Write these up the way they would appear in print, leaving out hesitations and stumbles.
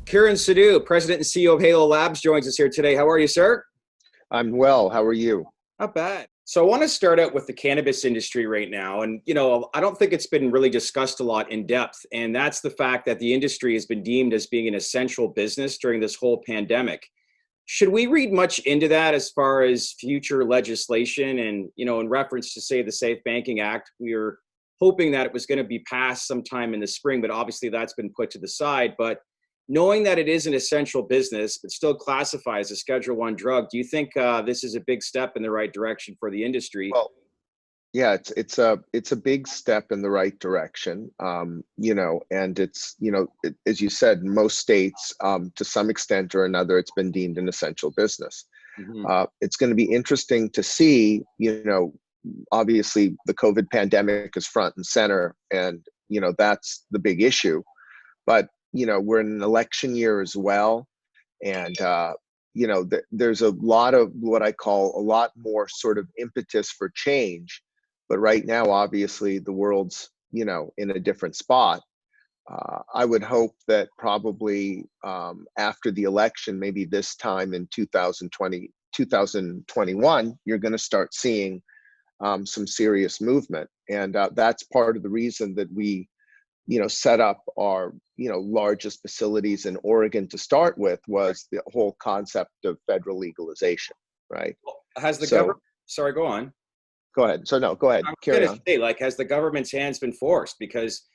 Kiran Sidhu, President and CEO of Halo Labs, joins us here today. How are you, sir? I'm well. How are you? Not bad. So I want to start out with the cannabis industry right now. And, I don't think it's been really discussed a lot in depth. And that's the fact that the industry has been deemed as being an essential business during this whole pandemic. Should we read much into that as far as future legislation? And, in reference to, say, the Safe Banking Act, we were hoping that it was going to be passed sometime in the spring, but obviously that's been put to the side. But knowing that it is an essential business, but still classified as a Schedule I drug, do you think this is a big step in the right direction for the industry? Well, yeah, it's a big step in the right direction. And as you said, in most states, to some extent or another, it's been deemed an essential business. Mhm. It's going to be interesting to see. Obviously, the COVID pandemic is front and center, and that's the big issue. But we're in an election year as well. And, there's a lot of what I call a lot more sort of impetus for change. But right now, obviously, the world's, in a different spot. I would hope that probably after the election, maybe this time in 2020, 2021, you're going to start seeing some serious movement. And that's part of the reason that we set up our, largest facilities in Oregon to start with, was the whole concept of federal legalization, right? Has the government, sorry, go on. Go ahead. So no, go ahead. Carry on. Has the government's hands been forced? Because,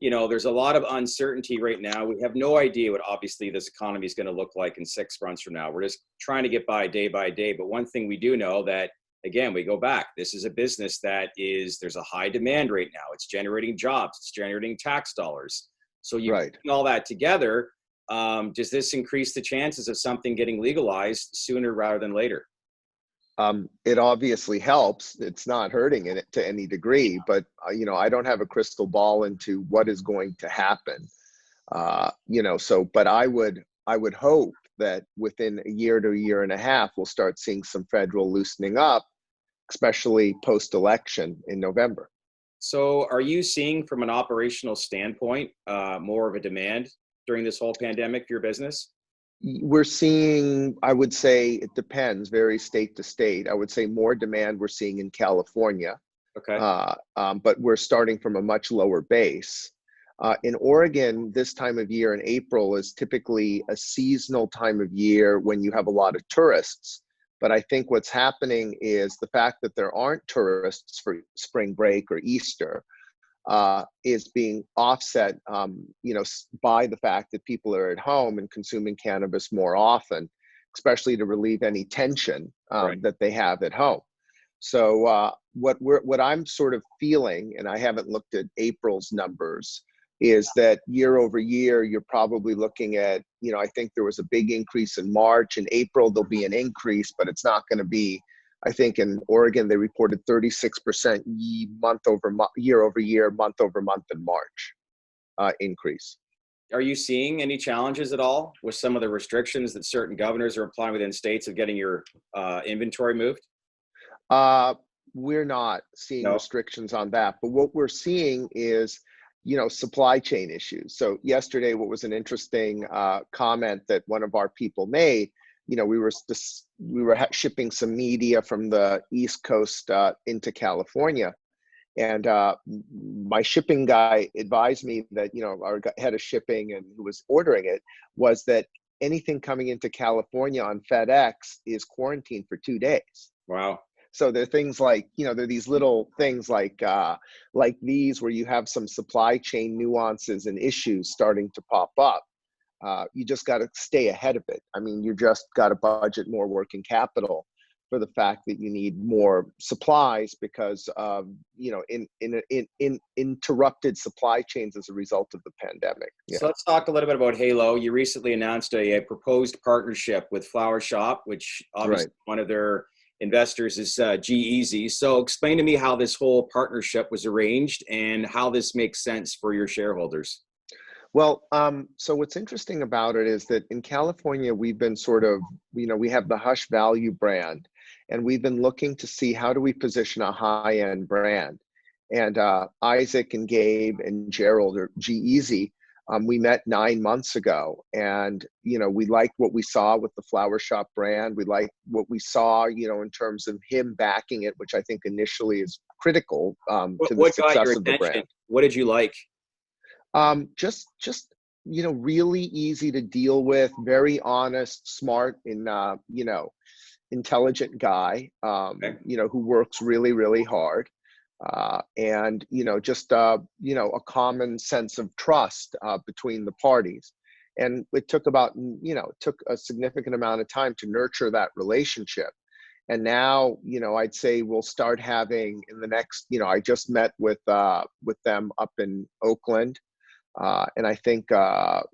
there's a lot of uncertainty right now. We have no idea what obviously this economy is going to look like in 6 months from now. We're just trying to get by day. But one thing we do know that, again, we go back. This is a business there's a high demand right now. It's generating jobs. It's generating tax dollars. So you put all that together, does this increase the chances of something getting legalized sooner rather than later? It obviously helps. It's not hurting it to any degree, but I don't have a crystal ball into what is going to happen. But I would hope that within a year to a year and a half, we'll start seeing some federal loosening up, especially post-election in November. So are you seeing, from an operational standpoint, more of a demand during this whole pandemic for your business? We're seeing, I would say it depends, very state to state. I would say more demand we're seeing in California. Okay. But we're starting from a much lower base. In Oregon, this time of year in April is typically a seasonal time of year when you have a lot of tourists. But I think what's happening is the fact that there aren't tourists for spring break or Easter is being offset, by the fact that people are at home and consuming cannabis more often, especially to relieve any tension that they have at home. So what I'm sort of feeling, and I haven't looked at April's numbers, is that year over year, you're probably looking at, I think there was a big increase in March. In April, there'll be an increase, but it's not going to be, I think in Oregon, they reported 36% year over year, month over month in March increase. Are you seeing any challenges at all with some of the restrictions that certain governors are applying within states of getting your inventory moved? We're not seeing restrictions on that, but what we're seeing is, supply chain issues. So yesterday, what was an interesting comment that one of our people made, we were shipping some media from the East Coast into California. And my shipping guy advised me that, our head of shipping and who was ordering it was that anything coming into California on FedEx is quarantined for 2 days. Wow. So there are things like, there are these little things like these where you have some supply chain nuances and issues starting to pop up. You just got to stay ahead of it. I mean, you just got to budget more working capital for the fact that you need more supplies because of, in interrupted supply chains as a result of the pandemic. So let's talk a little bit about Halo. You recently announced a proposed partnership with Flower Shop, which obviously one of their investors is G-Eazy. So explain to me how this whole partnership was arranged and how this makes sense for your shareholders. Well, so what's interesting about it is that in California, we've been sort of, we have the Hush Value brand, and we've been looking to see how do we position a high-end brand. And Isaac and Gabe and Gerald, or G-Eazy, We met 9 months ago, and we liked what we saw with the Flower Shop brand. We liked what we saw, in terms of him backing it, which I think initially is critical to the What got your success of the attention? brand. What did you like? Just really easy to deal with, very honest, smart, and intelligent guy. Okay. Who works really, really hard. And just a common sense of trust between the parties. And it took a significant amount of time to nurture that relationship. And now, I'd say we'll start having in the next, I just met with them up in Oakland. And I think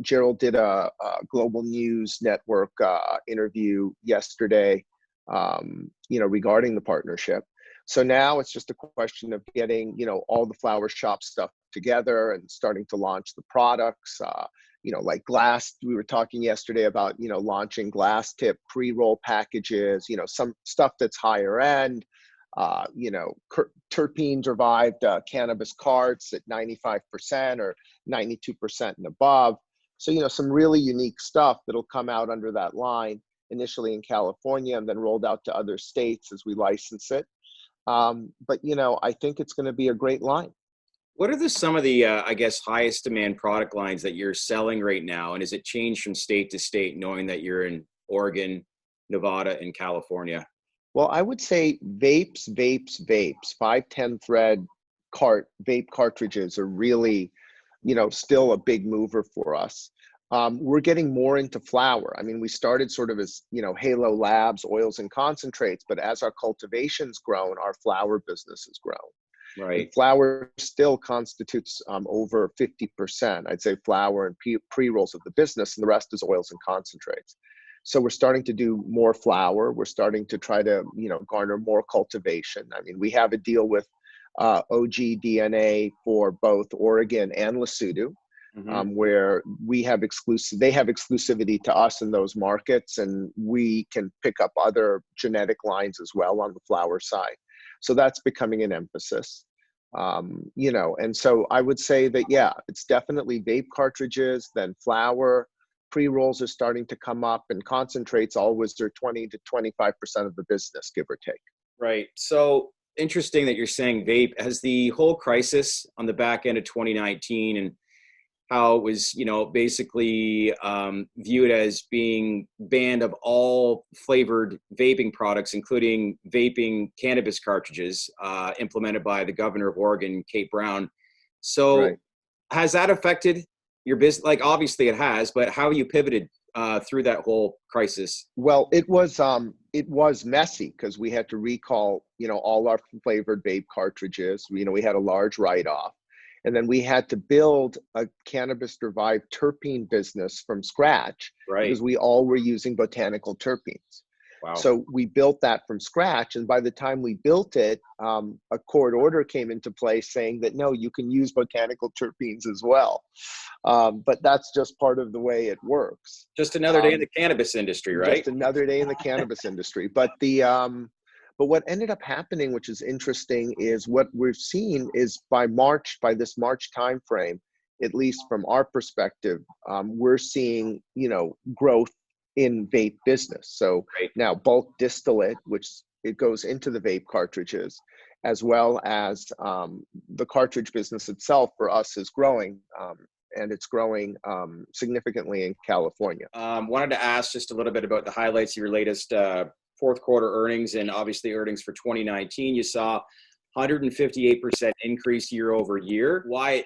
Gerald did a Global News Network interview yesterday, regarding the partnership. So now it's just a question of getting, all the Flower Shop stuff together and starting to launch the products. Like glass, we were talking yesterday about, launching glass tip pre-roll packages, some stuff that's higher end, terpene derived cannabis carts at 95% or 92% and above. So, some really unique stuff that'll come out under that line initially in California and then rolled out to other states as we license it. But I think it's going to be a great line. What are some of the, I guess, highest demand product lines that you're selling right now? And has it changed from state to state, knowing that you're in Oregon, Nevada, and California? Well, I would say vapes, 510 thread vape cartridges are really, still a big mover for us. We're getting more into flower. I mean, we started sort of as, Halo Labs, oils and concentrates, but as our cultivation's grown, our flower business has grown. Right. And flower still constitutes over 50%, I'd say, flower and pre-rolls of the business, and the rest is oils and concentrates. So we're starting to do more flower. We're starting to try to, garner more cultivation. I mean, we have a deal with OG DNA for both Oregon and Lesotho. Where they have exclusivity to us in those markets, and we can pick up other genetic lines as well on the flower side. So that's becoming an emphasis, and so I would say that, yeah, it's definitely vape cartridges, then flower, pre-rolls are starting to come up, and concentrates always are 20 to 25% of the business, give or take. Right. So interesting that you're saying vape. Has the whole crisis on the back end of 2019 and how it was, basically viewed as being banned of all flavored vaping products, including vaping cannabis cartridges, implemented by the governor of Oregon, Kate Brown. So Right. Has that affected your business? Like, obviously it has, but how you pivoted through that whole crisis? Well, it was messy because we had to recall, all our flavored vape cartridges. We had a large write-off. And then we had to build a cannabis-derived terpene business from scratch, Right. because we all were using botanical terpenes. Wow. So we built that from scratch. And by the time we built it, a court order came into place saying that, no, you can use botanical terpenes as well. But that's just part of the way it works. Just another day in the cannabis industry, right? Just another day in the cannabis industry. But what ended up happening, which is interesting, is what we've seen is by this March timeframe, at least from our perspective, we're seeing, growth in vape business. So Right. Now bulk distillate, which it goes into the vape cartridges, as well as the cartridge business itself for us is growing. And it's growing significantly in California. Wanted to ask just a little bit about the highlights of your latest fourth quarter earnings, and obviously earnings for 2019. You saw 158% increase year over year. Why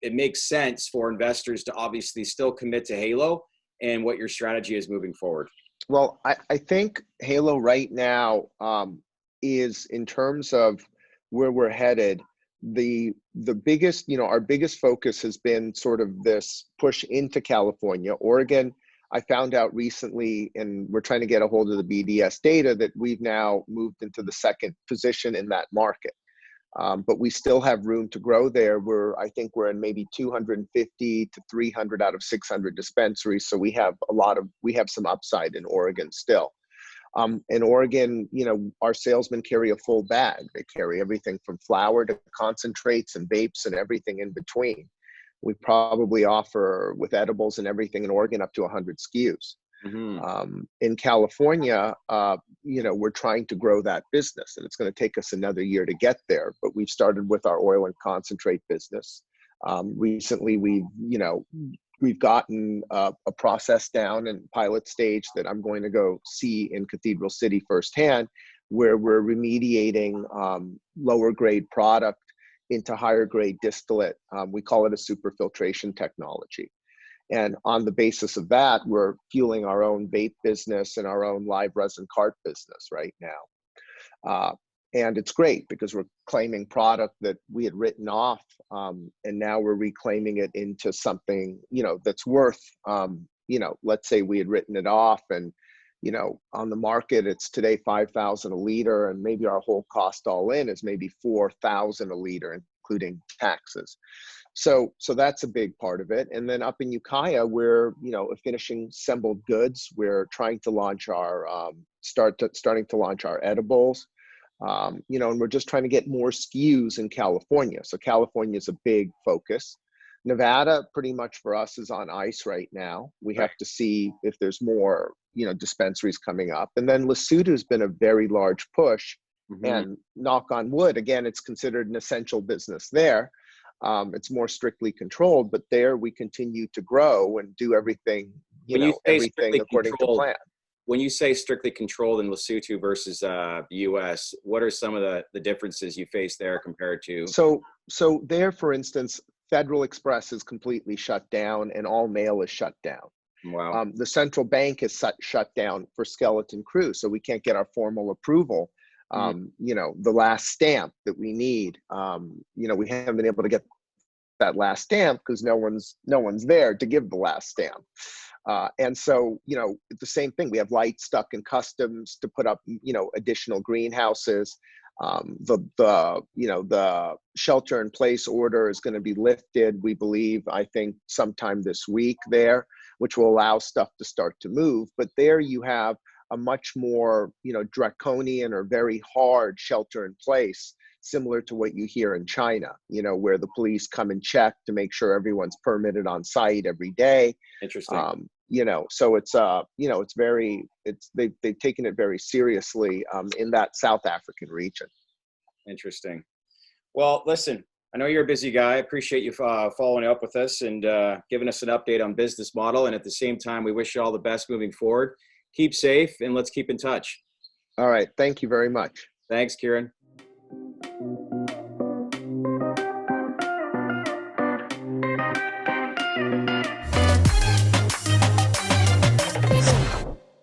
it makes sense for investors to obviously still commit to Halo, and what your strategy is moving forward. Well, I think Halo right now is, in terms of where we're headed, the biggest, our biggest focus has been sort of this push into California. Oregon, I found out recently, and we're trying to get a hold of the BDS data, that we've now moved into the second position in that market. But we still have room to grow there. I think we're in maybe 250 to 300 out of 600 dispensaries. So we have some upside in Oregon still. In Oregon, our salesmen carry a full bag. They carry everything from flower to concentrates and vapes and everything in between. We probably offer, with edibles and everything in Oregon, up to 100 SKUs. In California, we're trying to grow that business, and it's going to take us another year to get there. But we've started with our oil and concentrate business. Recently, we've gotten a process down in pilot stage that I'm going to go see in Cathedral City firsthand, where we're remediating lower grade product into higher grade distillate. We call it a superfiltration technology. And on the basis of that, we're fueling our own vape business and our own live resin cart business right now. And it's great because we're claiming product that we had written off, and now we're reclaiming it into something, that's worth, let's say we had written it off, and on the market, it's today $5,000 a liter, and maybe our whole cost all in is maybe $4,000 a liter, including taxes. So that's a big part of it. And then up in Ukiah, we're finishing assembled goods. We're trying to launch our starting to launch our edibles, and we're just trying to get more SKUs in California. So California is a big focus. Nevada, pretty much for us, is on ice right now. We have to see if there's more, dispensaries coming up. And then Lesotho has been a very large push. And knock on wood, again, it's considered an essential business there. It's more strictly controlled, but there we continue to grow and do everything, everything according to plan. When you say strictly controlled in Lesotho versus the U.S., what are some of the differences you face there compared to? So there, for instance, Federal Express is completely shut down and all mail is shut down. Wow. The central bank is shut down for skeleton crew, so we can't get our formal approval. The last stamp that we need, we haven't been able to get that last stamp because no one's there to give the last stamp. And so, it's the same thing. We have light stuck in customs to put up, additional greenhouses. The shelter in place order is going to be lifted, we believe, I think sometime this week there, which will allow stuff to start to move. But there you have a much more, draconian or very hard shelter in place, similar to what you hear in China, where the police come and check to make sure everyone's permitted on site every day. Interesting. So they've taken it very seriously in that South African region. Interesting. Well, listen, I know you're a busy guy. I appreciate you following up with us and giving us an update on business model. And at the same time, we wish you all the best moving forward. Keep safe and let's keep in touch. All right. Thank you very much. Thanks, Kiran.